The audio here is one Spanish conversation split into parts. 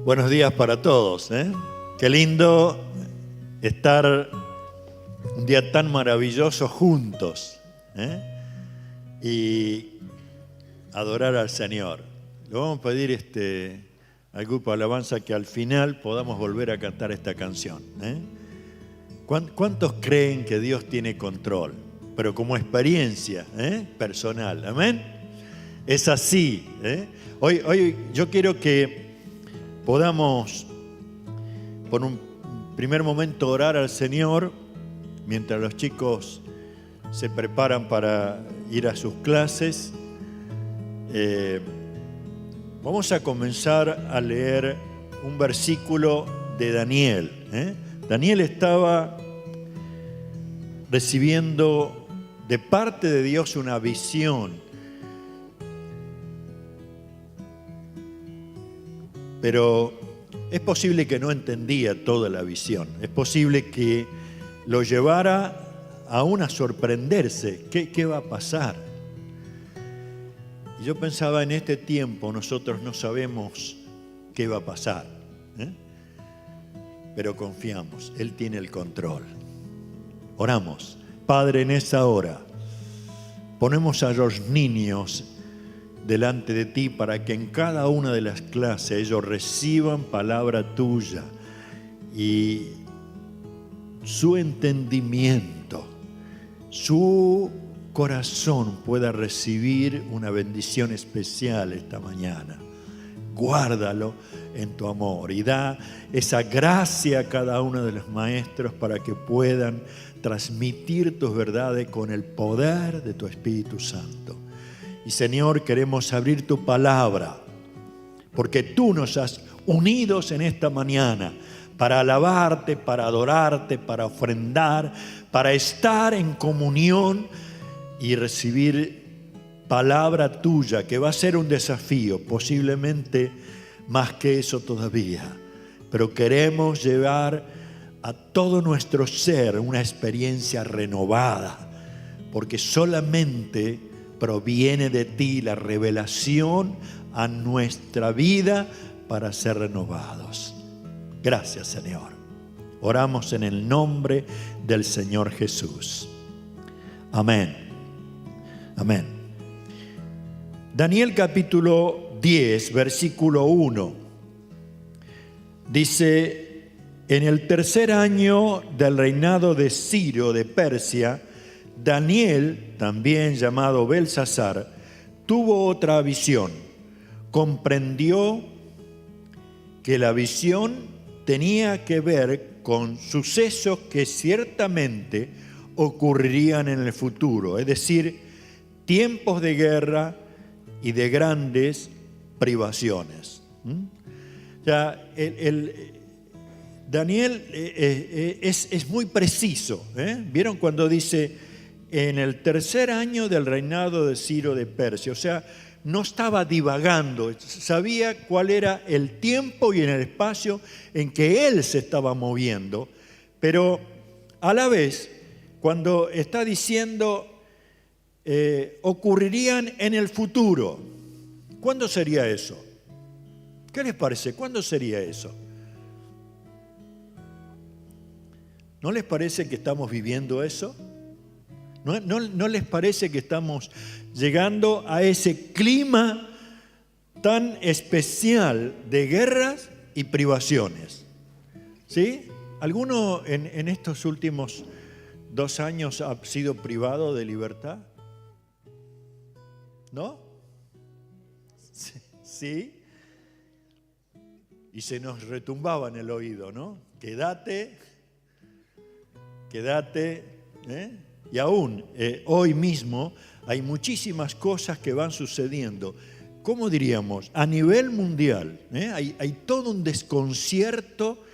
Buenos días para todos, ¿eh? Qué lindo estar un día tan maravilloso juntos, ¿eh? Y adorar al Señor. Le vamos a pedir al grupo de alabanza que al final podamos volver a cantar esta canción, ¿eh? ¿Cuántos creen que Dios tiene control? Pero como experiencia, ¿eh? Personal, ¿amén? Es así, ¿eh? Hoy yo quiero que podamos por un primer momento orar al Señor mientras los chicos se preparan para ir a sus clases. Vamos a comenzar a leer un versículo de Daniel, ¿eh? Daniel estaba recibiendo de parte de Dios una visión, pero es posible que no entendía toda la visión. Es posible que lo llevara aún a sorprenderse. ¿Qué va a pasar? Y yo pensaba, en este tiempo nosotros no sabemos qué va a pasar, ¿eh? Pero confiamos, Él tiene el control. Oramos. Padre, en esa hora ponemos a los niños delante de ti para que en cada una de las clases ellos reciban palabra tuya y su entendimiento, su corazón pueda recibir una bendición especial esta mañana. Guárdalo en tu amor y da esa gracia a cada uno de los maestros para que puedan transmitir tus verdades con el poder de tu Espíritu Santo. Y Señor, queremos abrir tu palabra, porque tú nos has unidos en esta mañana para alabarte, para adorarte, para ofrendar, para estar en comunión y recibir palabra tuya, que va a ser un desafío, posiblemente más que eso todavía. Pero queremos llevar a todo nuestro ser una experiencia renovada, porque solamente proviene de ti la revelación a nuestra vida para ser renovados. Gracias, Señor. Oramos en el nombre del Señor Jesús. Amén. Amén. Daniel capítulo 10, versículo 1. Dice: en el tercer año del reinado de Ciro de Persia, Daniel, también llamado Belsasar, tuvo otra visión. Comprendió que la visión tenía que ver con sucesos que ciertamente ocurrirían en el futuro, es decir, tiempos de guerra y de grandes privaciones. Daniel es muy preciso, ¿eh? ¿Vieron cuando dice en el tercer año del reinado de Ciro de Persia? O sea, no estaba divagando, sabía cuál era el tiempo y el espacio en que él se estaba moviendo, pero a la vez, cuando está diciendo ocurrirían en el futuro, ¿cuándo sería eso? ¿Qué les parece? ¿Cuándo sería eso? ¿No les parece que estamos viviendo eso? ¿No les parece que estamos llegando a ese clima tan especial de guerras y privaciones? ¿Sí? ¿Alguno en estos últimos 2 años ha sido privado de libertad? ¿No? ¿Sí? Y se nos retumbaba en el oído, ¿no? Quédate, ¿eh? Y aún hoy mismo hay muchísimas cosas que van sucediendo. ¿Cómo diríamos? A nivel mundial, ¿eh? Hay todo un desconcierto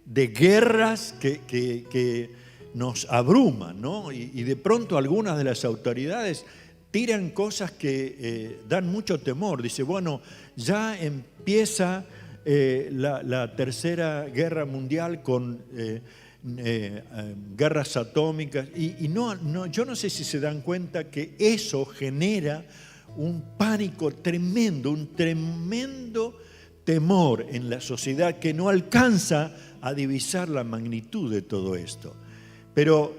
de guerras que nos abruman, ¿no? Y de pronto algunas de las autoridades tiran cosas que dan mucho temor. Dice, bueno, ya empieza la tercera guerra mundial con guerras atómicas, y yo no sé si se dan cuenta que eso genera un pánico tremendo, un tremendo temor en la sociedad que no alcanza a divisar la magnitud de todo esto. Pero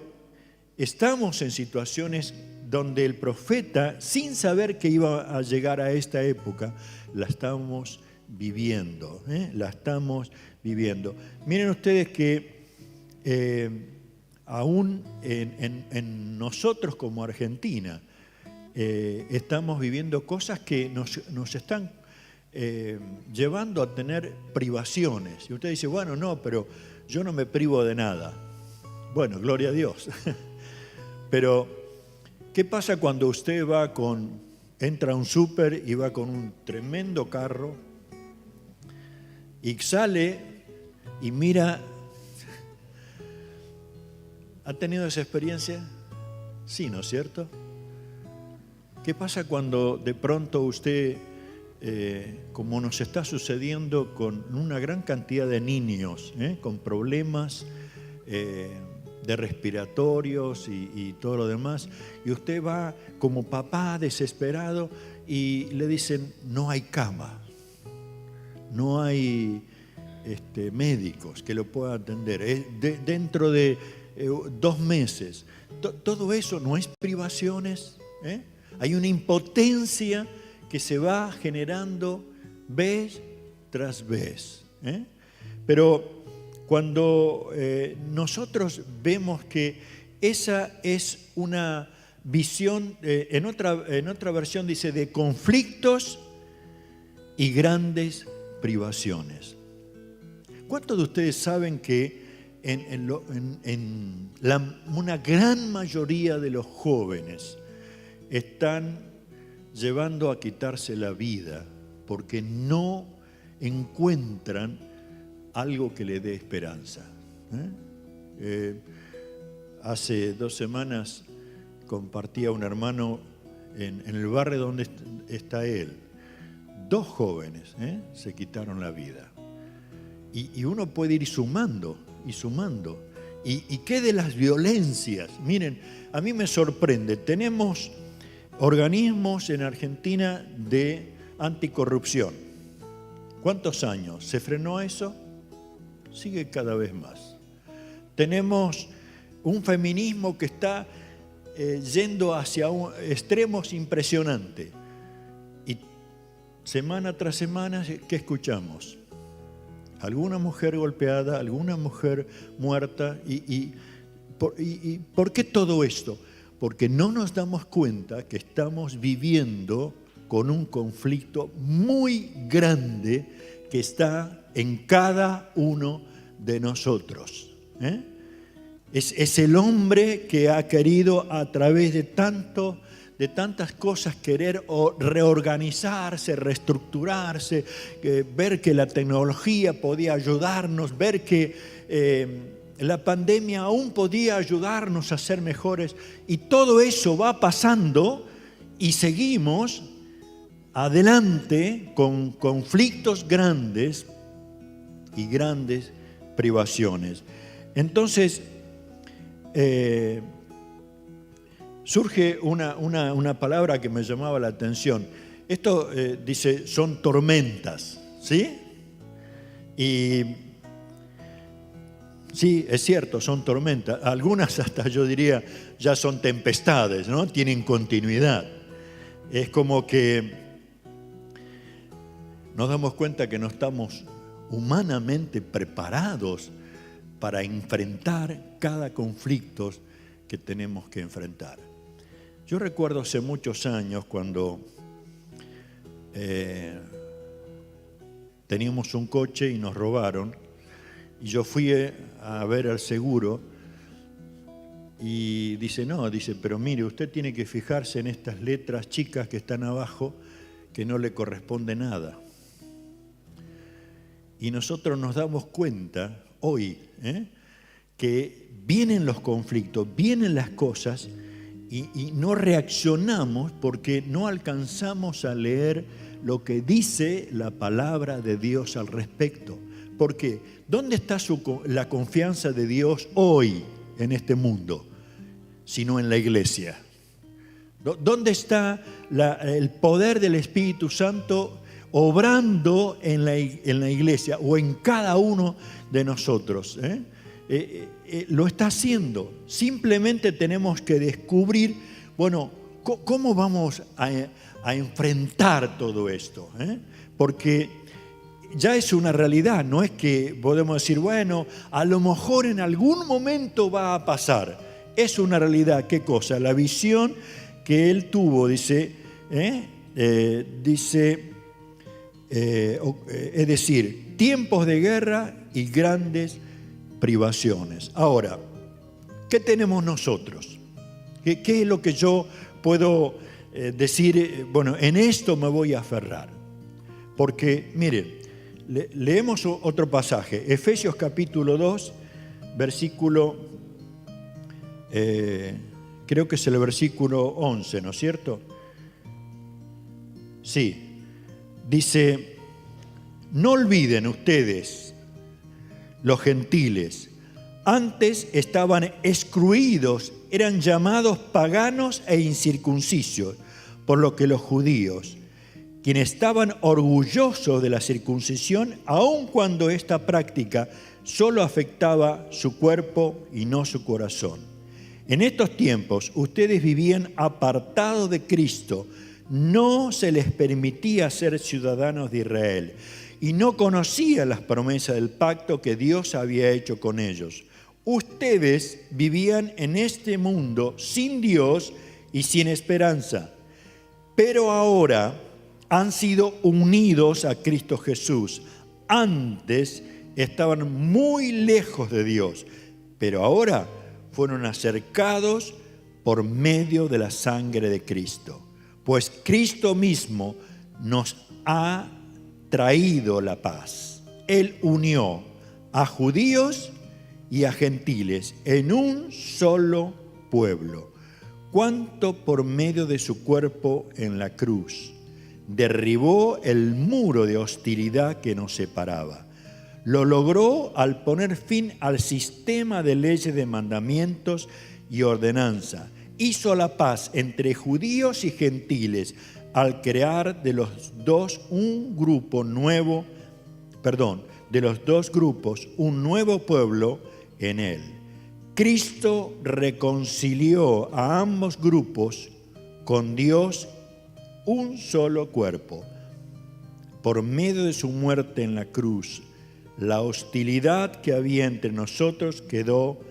estamos en situaciones donde el profeta, sin saber que iba a llegar a esta época, la estamos viviendo, la estamos viviendo. Miren ustedes que aún en nosotros como Argentina estamos viviendo cosas que nos están llevando a tener privaciones. Y usted dice, bueno, no, pero yo no me privo de nada. Bueno, gloria a Dios. Pero, ¿qué pasa cuando usted entra a un súper y va con un tremendo carro y sale y mira? ¿Ha tenido esa experiencia? Sí, ¿no es cierto? ¿Qué pasa cuando de pronto usted, como nos está sucediendo con una gran cantidad de niños, con problemas de respiratorios y todo lo demás, y usted va como papá desesperado y le dicen, no hay cama, no hay médicos que lo puedan atender, dentro de 2 meses? Todo eso no es privaciones, Hay una impotencia que se va generando vez tras vez. Pero cuando nosotros vemos que esa es una visión, en otra versión dice, de conflictos y grandes privaciones. ¿Cuántos de ustedes saben que una gran mayoría de los jóvenes están llevando a quitarse la vida porque no encuentran algo que le dé esperanza? Hace 2 semanas compartía un hermano en el barrio donde está él. 2 jóvenes se quitaron la vida. Y uno puede ir sumando y sumando. ¿Y qué de las violencias? Miren, a mí me sorprende. Tenemos organismos en Argentina de anticorrupción. ¿Cuántos años? ¿Se frenó eso? Sigue cada vez más. Tenemos un feminismo que está yendo hacia extremos impresionantes. Y semana tras semana, ¿qué escuchamos? Alguna mujer golpeada, alguna mujer muerta. ¿Y por qué todo esto? Porque no nos damos cuenta que estamos viviendo con un conflicto muy grande que está en cada uno de nosotros. Es el hombre que ha querido, a través de tantas cosas, querer reorganizarse, reestructurarse, ver que la tecnología podía ayudarnos, ver que la pandemia aún podía ayudarnos a ser mejores, y todo eso va pasando y seguimos adelante con conflictos grandes y grandes privaciones. Entonces, surge una palabra que me llamaba la atención. Esto dice, son tormentas, ¿sí? Y sí, es cierto, son tormentas. Algunas hasta yo diría ya son tempestades, ¿no? Tienen continuidad. Es como que nos damos cuenta que no estamos humanamente preparados para enfrentar cada conflicto que tenemos que enfrentar. Yo recuerdo hace muchos años cuando teníamos un coche y nos robaron, y yo fui a ver al seguro y dice, pero mire, usted tiene que fijarse en estas letras chicas que están abajo, que no le corresponde nada. Y nosotros nos damos cuenta hoy que vienen los conflictos, vienen las cosas y no reaccionamos porque no alcanzamos a leer lo que dice la palabra de Dios al respecto. ¿Por qué? ¿Dónde está la confianza de Dios hoy en este mundo? Sino en la iglesia. ¿Dónde está el poder del Espíritu Santo obrando en la iglesia o en cada uno de nosotros. Lo está haciendo. Simplemente tenemos que descubrir, bueno, ¿cómo vamos a enfrentar todo esto? Porque ya es una realidad, no es que podemos decir, bueno, a lo mejor en algún momento va a pasar. Es una realidad. ¿Qué cosa? La visión que él tuvo, dice, es decir, tiempos de guerra y grandes privaciones. Ahora, ¿qué tenemos nosotros? ¿Qué es lo que yo puedo decir? Bueno, en esto me voy a aferrar. Porque, miren, leemos otro pasaje, Efesios capítulo 2, versículo, creo que es el versículo 11, ¿no es cierto? Sí, dice, no olviden ustedes, los gentiles, antes estaban excluidos, eran llamados paganos e incircuncisos, por lo que los judíos, quienes estaban orgullosos de la circuncisión, aun cuando esta práctica solo afectaba su cuerpo y no su corazón. En estos tiempos ustedes vivían apartados de Cristo, no se les permitía ser ciudadanos de Israel y no conocían las promesas del pacto que Dios había hecho con ellos. Ustedes vivían en este mundo sin Dios y sin esperanza, pero ahora han sido unidos a Cristo Jesús. Antes estaban muy lejos de Dios, pero ahora fueron acercados por medio de la sangre de Cristo. Pues Cristo mismo nos ha traído la paz. Él unió a judíos y a gentiles en un solo pueblo. Cuanto por medio de su cuerpo en la cruz derribó el muro de hostilidad que nos separaba. Lo logró al poner fin al sistema de leyes, de mandamientos y ordenanza. Hizo la paz entre judíos y gentiles al crear de los dos grupos un nuevo pueblo en él. Cristo reconcilió a ambos grupos con Dios, un solo cuerpo. Por medio de su muerte en la cruz, la hostilidad que había entre nosotros quedó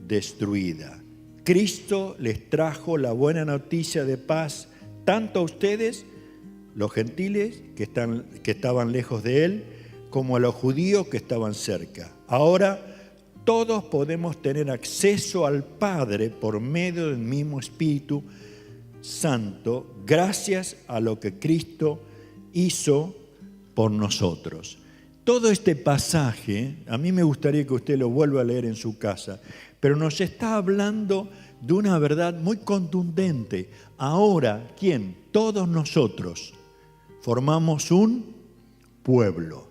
destruida. Cristo les trajo la buena noticia de paz tanto a ustedes, los gentiles que estaban lejos de Él, como a los judíos que estaban cerca. Ahora todos podemos tener acceso al Padre por medio del mismo Espíritu Santo, gracias a lo que Cristo hizo por nosotros. Todo este pasaje, a mí me gustaría que usted lo vuelva a leer en su casa, pero nos está hablando de una verdad muy contundente. Ahora, ¿quién? Todos nosotros formamos un pueblo.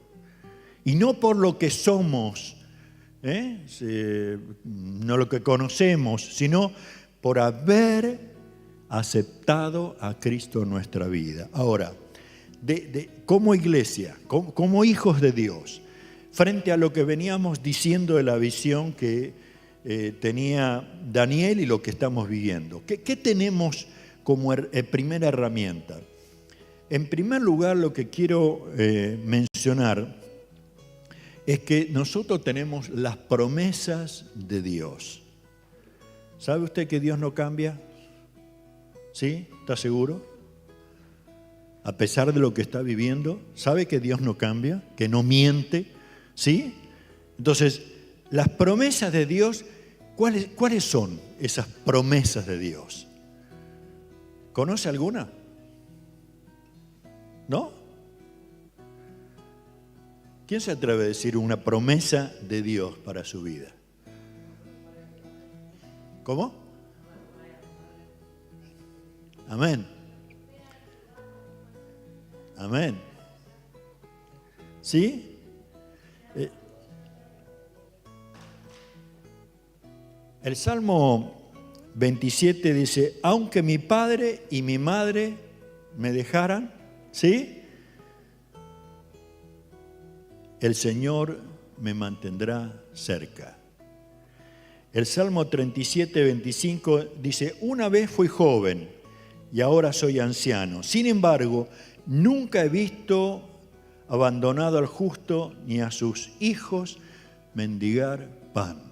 Y no por lo que somos, no lo que conocemos, sino por haber aceptado a Cristo en nuestra vida. Ahora, como iglesia, como hijos de Dios, frente a lo que veníamos diciendo de la visión que tenía Daniel y lo que estamos viviendo, ¿qué tenemos como primera herramienta? En primer lugar, lo que quiero mencionar es que nosotros tenemos las promesas de Dios. ¿Sabe usted que Dios no cambia? ¿Sí? ¿Está seguro? A pesar de lo que está viviendo, ¿sabe que Dios no cambia? Que no miente, ¿sí? Entonces, las promesas de Dios, ¿cuáles son esas promesas de Dios? ¿Conoce alguna? ¿No? ¿Quién se atreve a decir una promesa de Dios para su vida? ¿Cómo? Amén. Amén. ¿Sí? El Salmo 27 dice, aunque mi padre y mi madre me dejaran, ¿sí? el Señor me mantendrá cerca. El Salmo 37, 25 dice, una vez fui joven y ahora soy anciano. Sin embargo, nunca he visto abandonado al justo ni a sus hijos mendigar pan.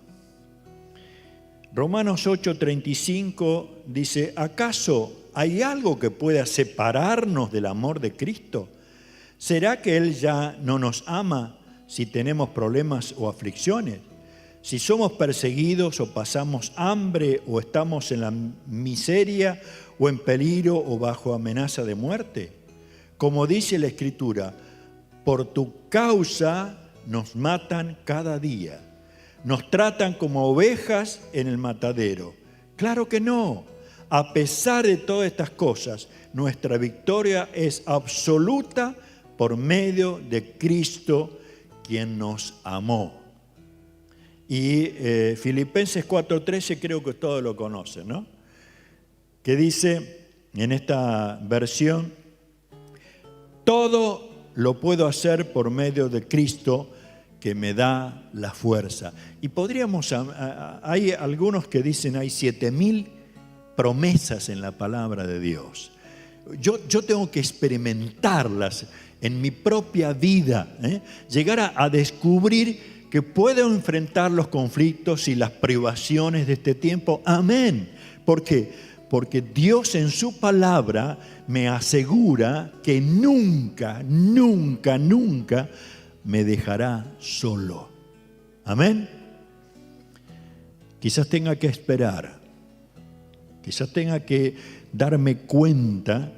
Romanos 8, 35 dice, ¿acaso hay algo que pueda separarnos del amor de Cristo? ¿Será que Él ya no nos ama si tenemos problemas o aflicciones? Si somos perseguidos o pasamos hambre o estamos en la miseria o en peligro o bajo amenaza de muerte. Como dice la Escritura, por tu causa nos matan cada día. Nos tratan como ovejas en el matadero. Claro que no. A pesar de todas estas cosas, nuestra victoria es absoluta por medio de Cristo, quien nos amó. Y Filipenses 4:13 creo que todos lo conocen, ¿no? Que dice en esta versión, todo lo puedo hacer por medio de Cristo que me da la fuerza. Y podríamos, hay algunos que dicen hay 7,000 promesas en la palabra de Dios. Yo tengo que experimentarlas en mi propia vida, llegar a descubrir que puedo enfrentar los conflictos y las privaciones de este tiempo. Amén. ¿Por qué? Porque Dios en su palabra me asegura que nunca, nunca, nunca me dejará solo. Amén. Quizás tenga que esperar. Quizás tenga que darme cuenta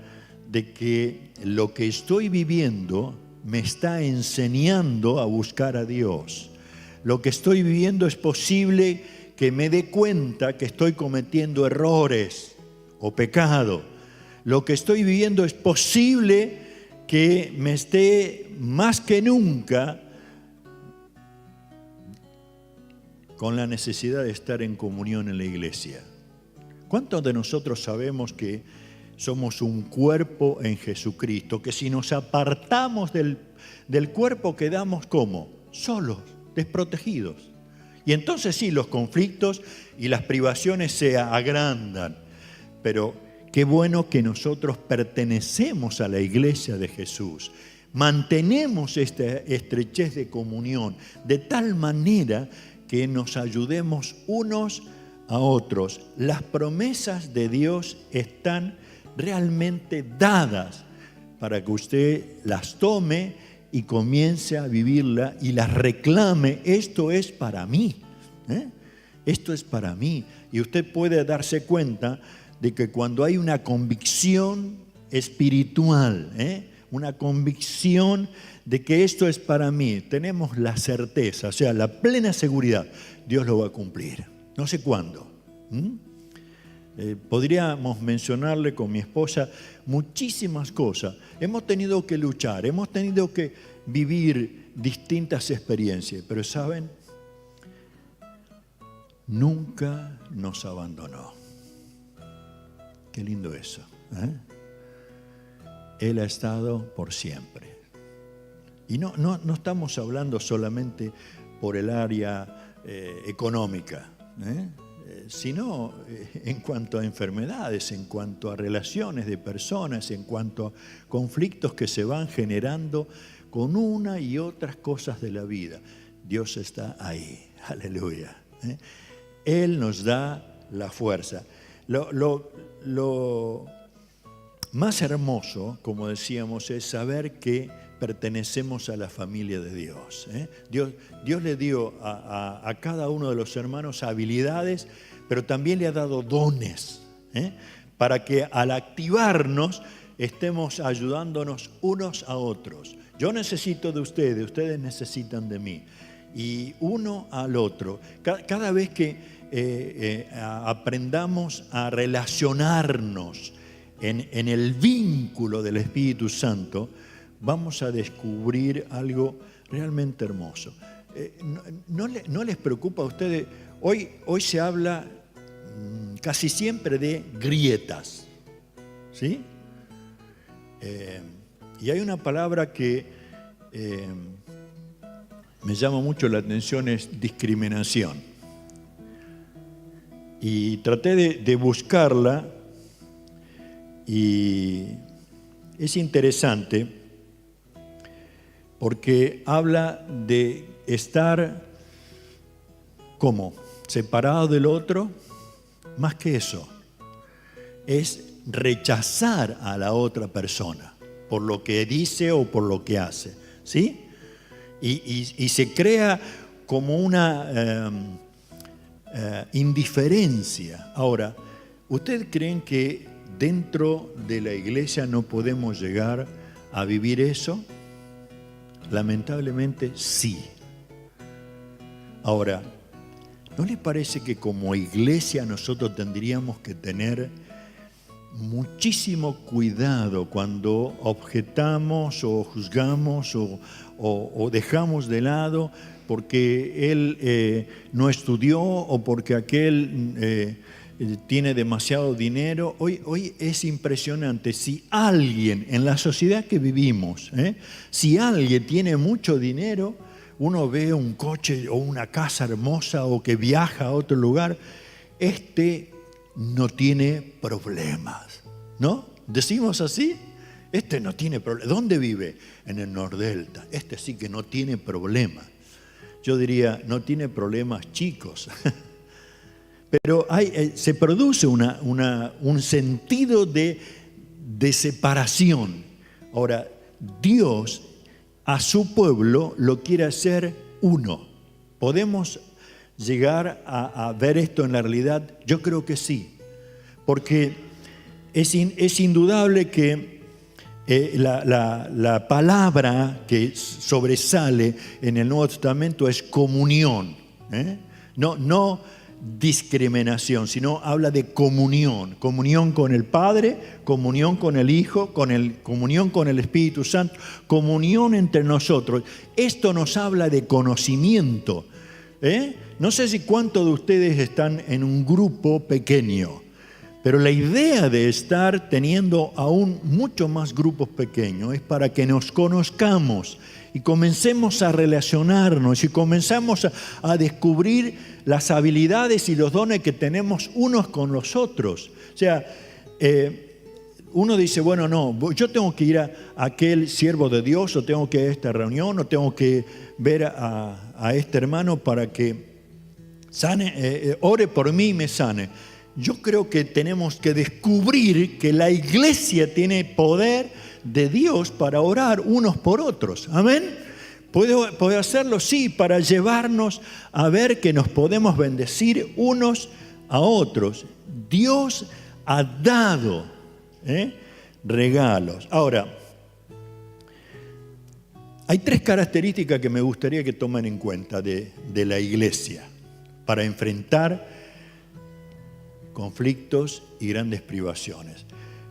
de que lo que estoy viviendo me está enseñando a buscar a Dios. Lo que estoy viviendo es posible que me dé cuenta que estoy cometiendo errores o pecado. Lo que estoy viviendo es posible que me esté más que nunca con la necesidad de estar en comunión en la iglesia. ¿Cuántos de nosotros sabemos que somos un cuerpo en Jesucristo? Que si nos apartamos del cuerpo quedamos ¿cómo? Solos, desprotegidos. Y entonces sí, los conflictos y las privaciones se agrandan. Pero qué bueno que nosotros pertenecemos a la iglesia de Jesús. Mantenemos esta estrechez de comunión de tal manera que nos ayudemos unos a otros. Las promesas de Dios están realmente dadas para que usted las tome y comience a vivirla y las reclame. Esto es para mí. Esto es para mí. Y usted puede darse cuenta de que cuando hay una convicción espiritual, una convicción de que esto es para mí, tenemos la certeza, o sea, la plena seguridad, Dios lo va a cumplir. No sé cuándo. Podríamos mencionarle con mi esposa muchísimas cosas. Hemos tenido que luchar, hemos tenido que vivir distintas experiencias, pero ¿saben? Nunca nos abandonó. Qué lindo eso. Él ha estado por siempre. Y no estamos hablando solamente por el área económica, sino en cuanto a enfermedades, en cuanto a relaciones de personas, en cuanto a conflictos que se van generando con una y otras cosas de la vida. Dios está ahí, aleluya. Él nos da la fuerza. Lo más hermoso, como decíamos, es saber que pertenecemos a la familia de Dios. Dios le dio a cada uno de los hermanos habilidades, pero también le ha dado dones, para que al activarnos estemos ayudándonos unos a otros. Yo necesito de ustedes, ustedes necesitan de mí. Y uno al otro. Cada vez que aprendamos a relacionarnos en el vínculo del Espíritu Santo, vamos a descubrir algo realmente hermoso. ¿No les preocupa a ustedes? Hoy se habla casi siempre de grietas, ¿sí? Y hay una palabra que me llama mucho la atención es discriminación. Y traté de buscarla y es interesante porque habla de estar, ¿cómo? Separado del otro. Más que eso, es rechazar a la otra persona por lo que dice o por lo que hace, ¿sí? Y se crea como una indiferencia. Ahora, ¿ustedes creen que dentro de la iglesia no podemos llegar a vivir eso? Lamentablemente sí. Ahora, ¿no les parece que como iglesia nosotros tendríamos que tener muchísimo cuidado cuando objetamos o juzgamos o dejamos de lado porque él no estudió o porque aquel tiene demasiado dinero? Hoy es impresionante. Si alguien en la sociedad que vivimos, si alguien tiene mucho dinero, uno ve un coche o una casa hermosa o que viaja a otro lugar, no tiene problemas, ¿no? ¿Decimos así? No tiene problemas. ¿Dónde vive? En el Nordelta. Sí que no tiene problemas. Yo diría, no tiene problemas chicos. Pero se produce un sentido de separación. Ahora, Dios a su pueblo lo quiere hacer uno. ¿Podemos llegar a ver esto en la realidad? Yo creo que sí, porque es indudable que la palabra que sobresale en el Nuevo Testamento es comunión, no discriminación, sino habla de comunión con el Padre, comunión con el Hijo, comunión con el Espíritu Santo, comunión entre nosotros. Esto nos habla de conocimiento. No sé si cuántos de ustedes están en un grupo pequeño, pero la idea de estar teniendo aún mucho más grupos pequeños es para que nos conozcamos y comencemos a relacionarnos y comenzamos a descubrir las habilidades y los dones que tenemos unos con los otros. O sea, uno dice, bueno, no, yo tengo que ir a aquel siervo de Dios, o tengo que ir a esta reunión, o tengo que ver a este hermano para que sane, ore por mí y me sane. Yo creo que tenemos que descubrir que la iglesia tiene poder de Dios para orar unos por otros. Amén. ¿Puedo hacerlo? Sí, para llevarnos a ver que nos podemos bendecir unos a otros. Dios ha dado regalos. Ahora, hay 3 características que me gustaría que tomen en cuenta de la iglesia para enfrentar conflictos y grandes privaciones.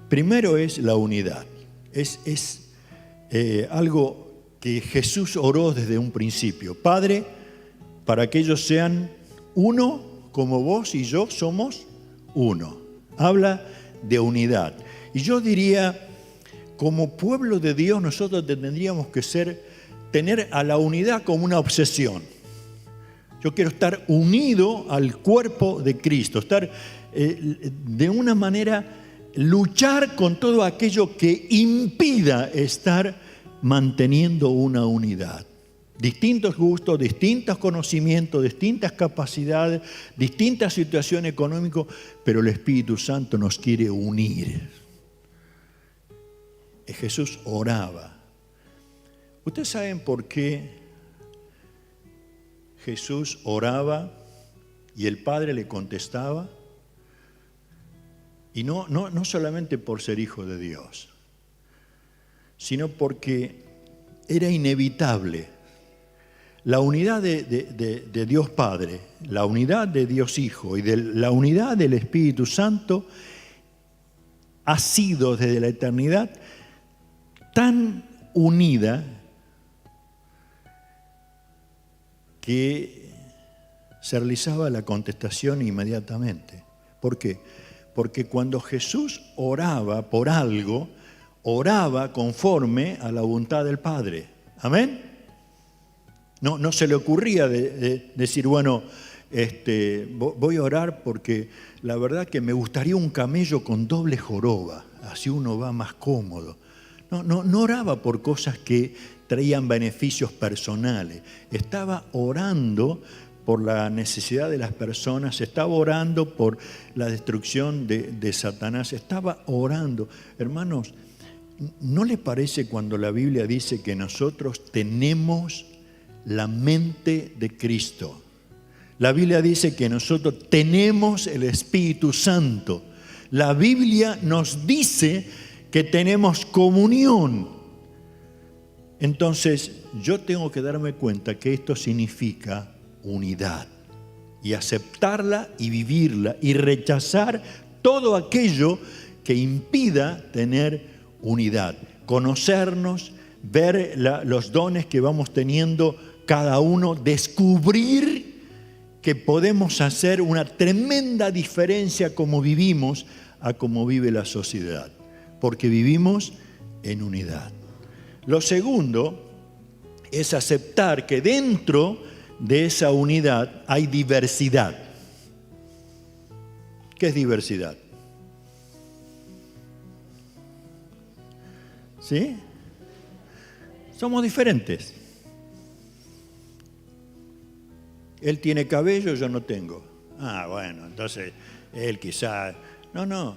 Primero es la unidad. Es algo que Jesús oró desde un principio. Padre, para que ellos sean uno, como vos y yo somos uno. Habla de unidad. Y yo diría, como pueblo de Dios, nosotros tendríamos que tener a la unidad como una obsesión. Yo quiero estar unido al cuerpo de Cristo, estar de una manera, luchar con todo aquello que impida estar manteniendo una unidad. Distintos gustos, distintos conocimientos, distintas capacidades, distintas situaciones económicas, pero el Espíritu Santo nos quiere unir. Jesús oraba. ¿Ustedes saben por qué Jesús oraba y el Padre le contestaba? Y no solamente por ser hijo de Dios, sino porque era inevitable. La unidad de Dios Padre, la unidad de Dios Hijo y la unidad del Espíritu Santo ha sido desde la eternidad tan unida que se realizaba la contestación inmediatamente. ¿Por qué? Porque cuando Jesús oraba por algo, oraba conforme a la voluntad del Padre. ¿Amén? No se le ocurría decir, bueno, voy a orar porque la verdad que me gustaría un camello con doble joroba, así uno va más cómodo. No oraba por cosas que traían beneficios personales. Estaba orando por la necesidad de las personas, estaba orando por la destrucción de Satanás, estaba orando. Hermanos, ¿no les parece cuando la Biblia dice que nosotros tenemos la mente de Cristo? La Biblia dice que nosotros tenemos el Espíritu Santo. La Biblia nos dice que tenemos comunión. Entonces, yo tengo que darme cuenta que esto significa unidad y aceptarla y vivirla y rechazar todo aquello que impida tener unidad. Conocernos, ver los dones que vamos teniendo cada uno, descubrir que podemos hacer una tremenda diferencia como vivimos a como vive la sociedad, porque vivimos en unidad. Lo segundo es aceptar que dentro de esa unidad hay diversidad. ¿Qué es diversidad? ¿Sí? Somos diferentes. Él tiene cabello, yo no tengo. Ah, bueno, entonces él quizá... No.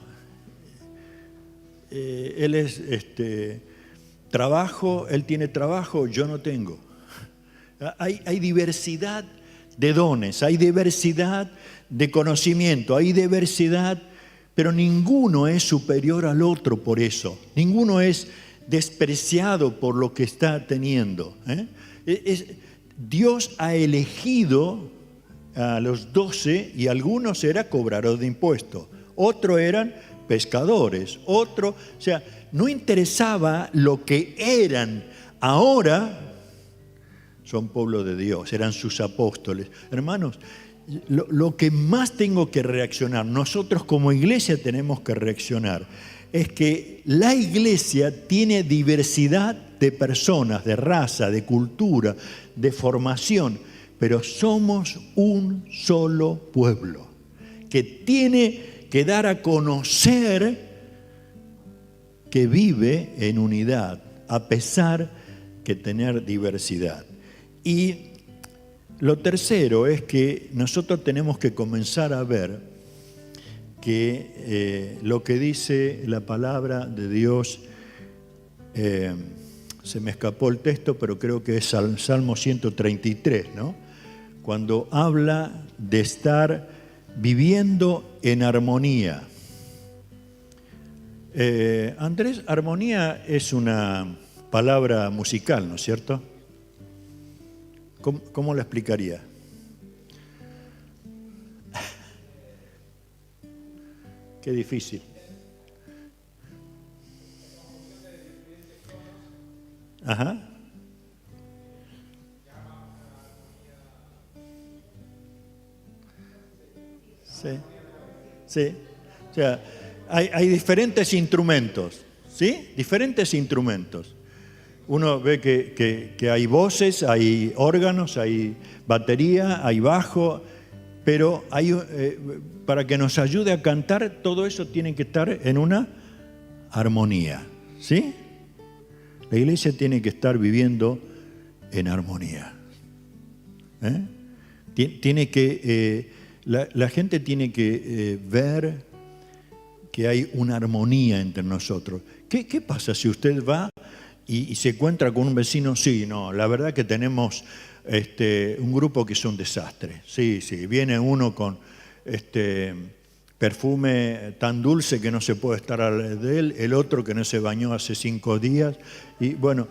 Él es trabajo, él tiene trabajo, yo no tengo. Hay diversidad de dones, hay diversidad de conocimiento, hay diversidad, pero ninguno es superior al otro por eso. Ninguno es despreciado por lo que está teniendo. Dios ha elegido a los 12 y algunos eran cobradores de impuestos, otros eran pescadores, otros, o sea, no interesaba lo que eran. Ahora son pueblo de Dios, eran sus apóstoles. Hermanos, lo que más tengo que reaccionar, nosotros como iglesia tenemos que reaccionar, es que la iglesia tiene diversidad de personas, de raza, de cultura, de formación, pero somos un solo pueblo que tiene que dar a conocer que vive en unidad, a pesar de tener diversidad. Y lo tercero es que nosotros tenemos que comenzar a ver que lo que dice la palabra de Dios, se me escapó el texto, pero creo que es Salmo 133, ¿no? Cuando habla de estar viviendo en armonía. Andrés, armonía es una palabra musical, ¿no es cierto? ¿Cómo lo explicaría? Qué difícil. Ajá. Sí. O sea, hay diferentes instrumentos, ¿sí? Diferentes instrumentos. Uno ve que hay voces, hay órganos, hay batería, hay bajo, pero para que nos ayude a cantar, todo eso tiene que estar en una armonía, ¿sí? La iglesia tiene que estar viviendo en armonía. Tiene que, la gente tiene que ver que hay una armonía entre nosotros. ¿Qué pasa si usted va y se encuentra con un vecino? Sí, no, la verdad que tenemos un grupo que es un desastre. Sí, viene uno con perfume tan dulce que no se puede estar de él, el otro que no se bañó hace 5 días. Y bueno,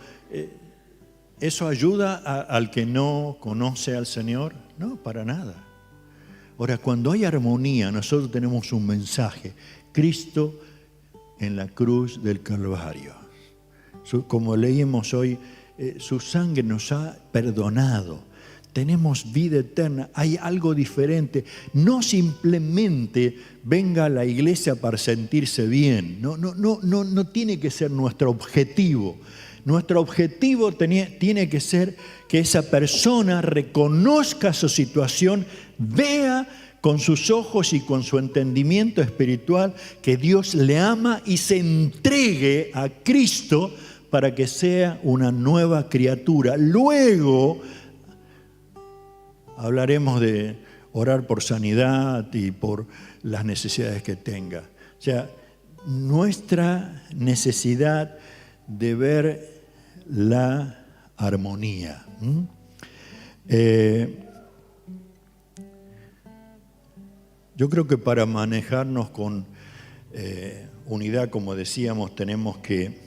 ¿eso ayuda al que no conoce al Señor? No, para nada. Ahora, cuando hay armonía, nosotros tenemos un mensaje. Cristo en la cruz del Calvario. Como leímos hoy, su sangre nos ha perdonado. Tenemos vida eterna, hay algo diferente. No simplemente venga a la iglesia para sentirse bien. No tiene que ser nuestro objetivo. Nuestro objetivo tiene que ser que esa persona reconozca su situación, vea con sus ojos y con su entendimiento espiritual que Dios le ama y se entregue a Cristo para que sea una nueva criatura. Luego hablaremos de orar por sanidad y por las necesidades que tenga. O sea, nuestra necesidad de ver la armonía. Yo creo que para manejarnos con unidad, como decíamos, tenemos que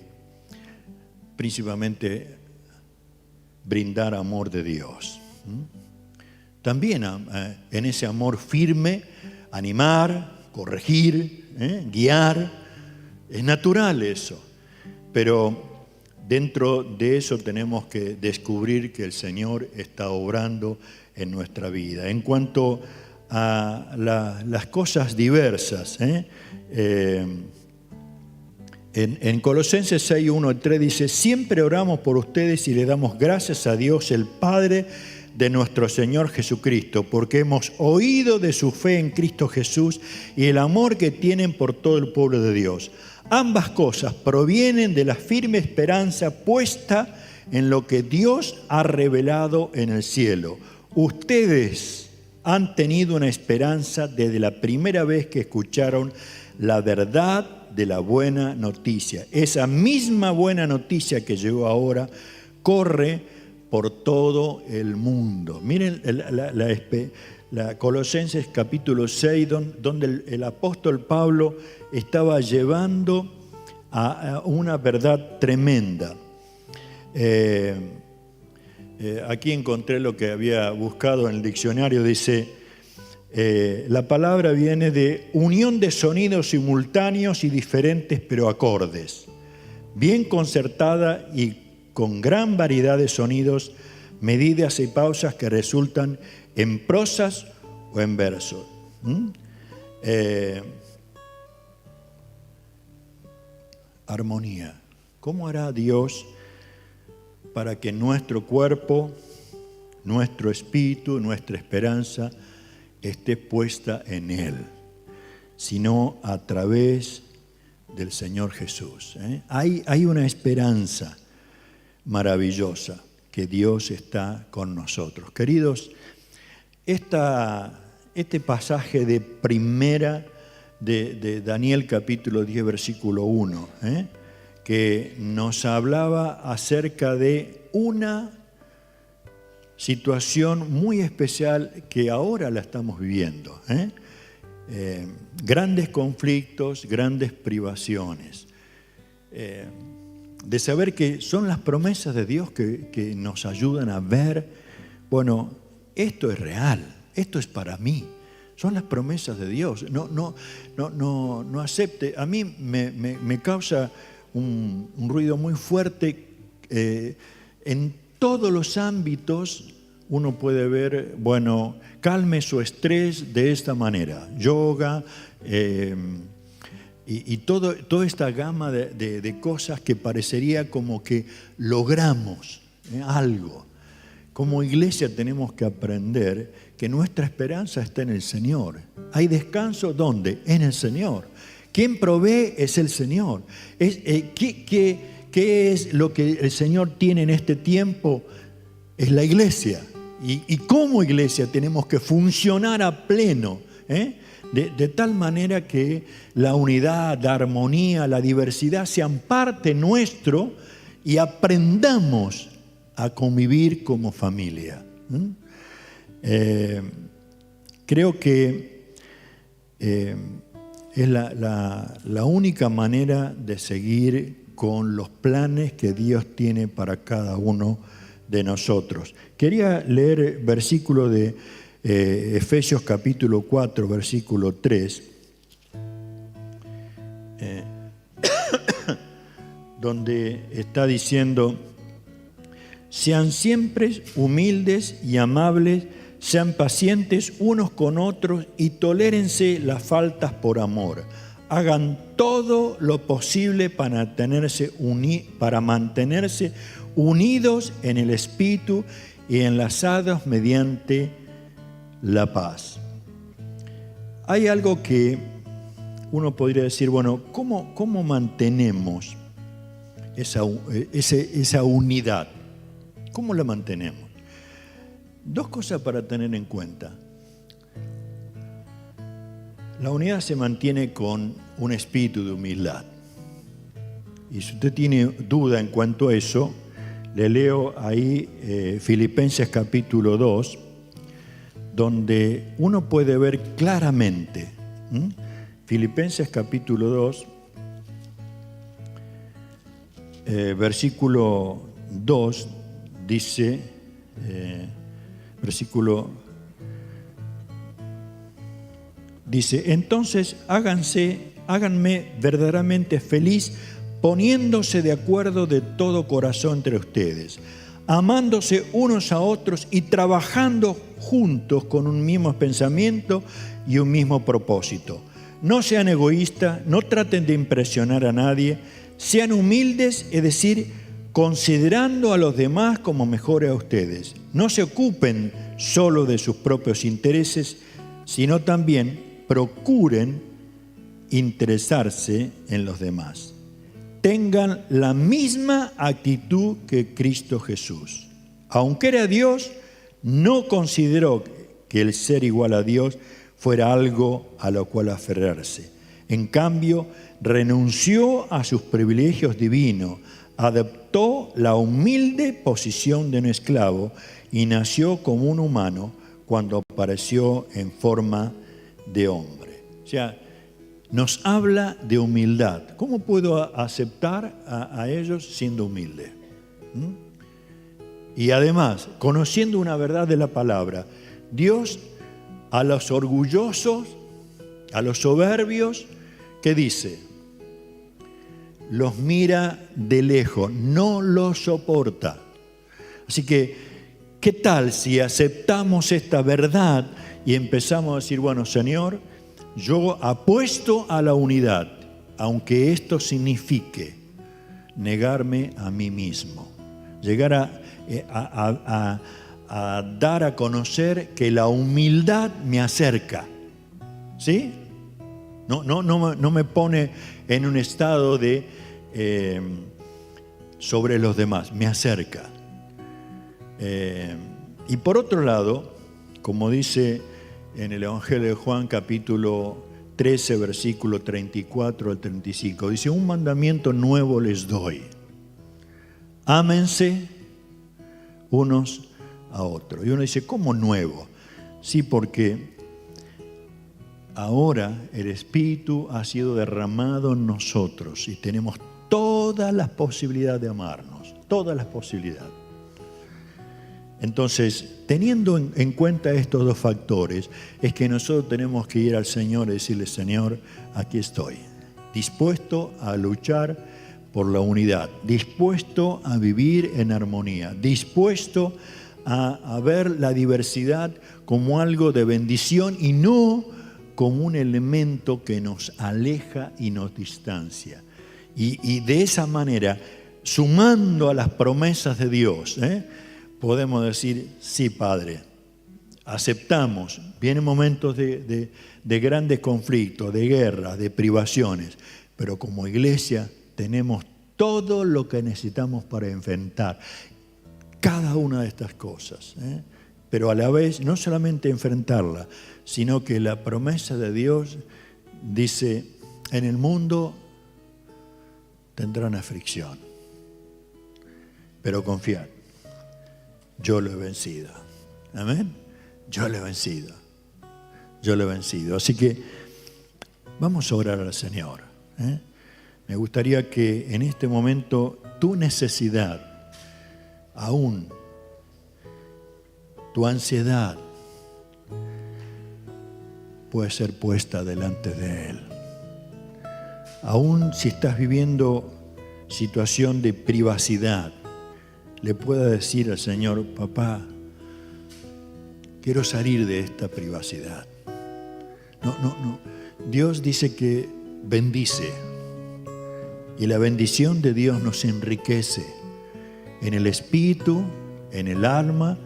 principalmente brindar amor de Dios. También en ese amor firme, animar, corregir, guiar. Es natural eso. Pero dentro de eso tenemos que descubrir que el Señor está obrando en nuestra vida. En cuanto a las cosas diversas, en Colosenses 6, 1 y 3 dice: siempre oramos por ustedes y le damos gracias a Dios, el Padre de nuestro Señor Jesucristo, porque hemos oído de su fe en Cristo Jesús y el amor que tienen por todo el pueblo de Dios. Ambas cosas provienen de la firme esperanza puesta en lo que Dios ha revelado en el cielo. Ustedes han tenido una esperanza desde la primera vez que escucharon la verdad de la buena noticia. Esa misma buena noticia que llegó ahora corre por todo el mundo. Miren la Colosenses capítulo 6, donde el apóstol Pablo estaba llevando a una verdad tremenda. Aquí encontré lo que había buscado en el diccionario. Dice, la palabra viene de unión de sonidos simultáneos y diferentes pero acordes, bien concertada y con gran variedad de sonidos, medidas y pausas que resultan en prosas o en versos. Armonía. ¿Cómo hará Dios para que nuestro cuerpo, nuestro espíritu, nuestra esperanza esté puesta en Él? Sino a través del Señor Jesús. Hay una esperanza maravillosa, que Dios está con nosotros. Queridos, este pasaje de primera de Daniel capítulo 10 versículo 1, que nos hablaba acerca de una situación muy especial que ahora la estamos viviendo. Grandes conflictos, grandes privaciones. De saber que son las promesas de Dios que nos ayudan a ver, bueno, esto es real, esto es para mí, son las promesas de Dios. No acepte. A mí me causa un ruido muy fuerte. En todos los ámbitos uno puede ver, bueno, calme su estrés de esta manera, yoga, y toda esta gama de cosas que parecería como que logramos algo. Como iglesia tenemos que aprender que nuestra esperanza está en el Señor. ¿Hay descanso dónde? En el Señor. Quien provee es el Señor. ¿Qué es lo que el Señor tiene en este tiempo? Es la iglesia. Y como iglesia tenemos que funcionar a pleno, de tal manera que la unidad, la armonía, la diversidad sean parte nuestro y aprendamos a convivir como familia. Creo que es la única manera de seguir con los planes que Dios tiene para cada uno de nosotros. Quería leer versículo de Efesios capítulo 4, versículo 3, donde está diciendo: sean siempre humildes y amables, sean pacientes unos con otros y tolérense las faltas por amor. hagan todo lo posible para mantenerse unidos en el Espíritu y enlazados mediante la paz. Hay algo que uno podría decir, bueno, ¿cómo mantenemos esa unidad? ¿Cómo la mantenemos? Dos cosas para tener en cuenta. La unidad se mantiene con un espíritu de humildad. Y si usted tiene duda en cuanto a eso, le leo ahí Filipenses capítulo 2, donde uno puede ver claramente. Filipenses capítulo 2, versículo 2, dice, dice, entonces háganme verdaderamente feliz, poniéndose de acuerdo de todo corazón entre ustedes, amándose unos a otros y trabajando juntos con un mismo pensamiento y un mismo propósito. No sean egoístas, no traten de impresionar a nadie, sean humildes, es decir, considerando a los demás como mejores a ustedes. No se ocupen solo de sus propios intereses, sino también procuren interesarse en los demás. Tengan la misma actitud que Cristo Jesús. Aunque era Dios, no consideró que el ser igual a Dios fuera algo a lo cual aferrarse. En cambio, renunció a sus privilegios divinos, adoptó la humilde posición de un esclavo y nació como un humano cuando apareció en forma de hombre. O sea, nos habla de humildad. ¿Cómo puedo aceptar a ellos siendo humilde? Y además, conociendo una verdad de la palabra, Dios a los orgullosos, a los soberbios, ¿qué dice? Los mira de lejos, no los soporta. Así que, ¿qué tal si aceptamos esta verdad y empezamos a decir, bueno, Señor, yo apuesto a la unidad, aunque esto signifique negarme a mí mismo, llegar a dar a conocer que la humildad me acerca, ¿sí? No me pone en un estado de sobre los demás, me acerca. Y por otro lado, como dice en el Evangelio de Juan capítulo 13, versículo 34 al 35, dice, un mandamiento nuevo les doy, ámense unos a otros. Y uno dice, ¿cómo nuevo? Sí, porque ahora el Espíritu ha sido derramado en nosotros y tenemos todas las posibilidades de amarnos, todas las posibilidades. Entonces, teniendo en cuenta estos dos factores, es que nosotros tenemos que ir al Señor y decirle, Señor, aquí estoy, dispuesto a luchar por la unidad, dispuesto a vivir en armonía, dispuesto a ver la diversidad como algo de bendición y no como un elemento que nos aleja y nos distancia. Y de esa manera, sumando a las promesas de Dios, podemos decir, sí, Padre, aceptamos. Vienen momentos de grandes conflictos, de guerras, de privaciones, pero como iglesia tenemos todo lo que necesitamos para enfrentar cada una de estas cosas. Pero a la vez, no solamente enfrentarla, sino que la promesa de Dios dice, en el mundo tendrán aflicción, pero confiad, yo lo he vencido. Amén. Yo lo he vencido. Yo lo he vencido. Así que vamos a orar al Señor. Me gustaría que en este momento tu necesidad, aún tu ansiedad, puede ser puesta delante de Él. Aún si estás viviendo situación de privacidad, le pueda decir al Señor, papá, quiero salir de esta privacidad. No. Dios dice que bendice. Y la bendición de Dios nos enriquece en el espíritu, en el alma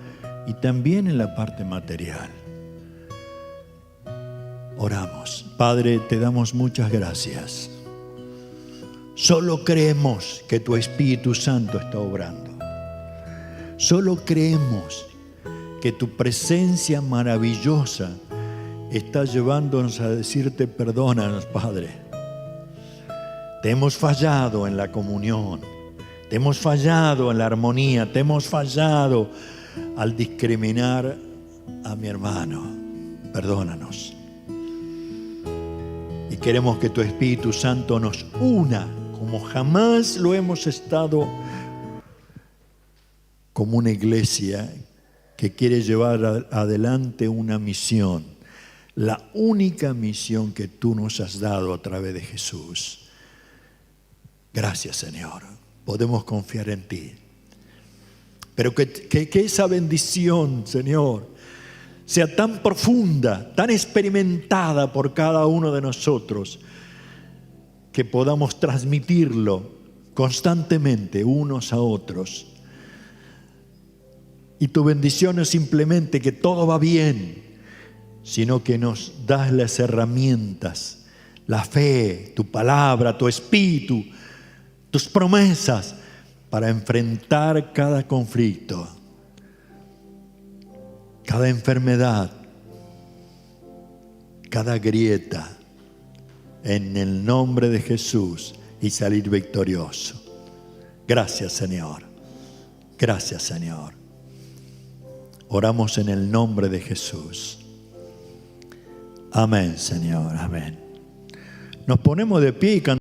y también en la parte material. Oramos. Padre, te damos muchas gracias. Solo creemos que tu Espíritu Santo está obrando. Solo creemos que tu presencia maravillosa está llevándonos a decirte perdónanos, Padre. Te hemos fallado en la comunión, te hemos fallado en la armonía, te hemos fallado al discriminar a mi hermano. Perdónanos. Y queremos que tu Espíritu Santo nos una como jamás lo hemos estado, como una iglesia que quiere llevar adelante una misión, la única misión que tú nos has dado a través de Jesús. Gracias, Señor. Podemos confiar en ti. Pero que esa bendición, Señor, sea tan profunda, tan experimentada por cada uno de nosotros, que podamos transmitirlo constantemente unos a otros. Y tu bendición no es simplemente que todo va bien, sino que nos das las herramientas, la fe, tu palabra, tu espíritu, tus promesas para enfrentar cada conflicto, cada enfermedad, cada grieta, en el nombre de Jesús, y salir victorioso. Gracias, Señor. Gracias, Señor. Oramos en el nombre de Jesús. Amén, Señor. Amén. Nos ponemos de pie y cantamos.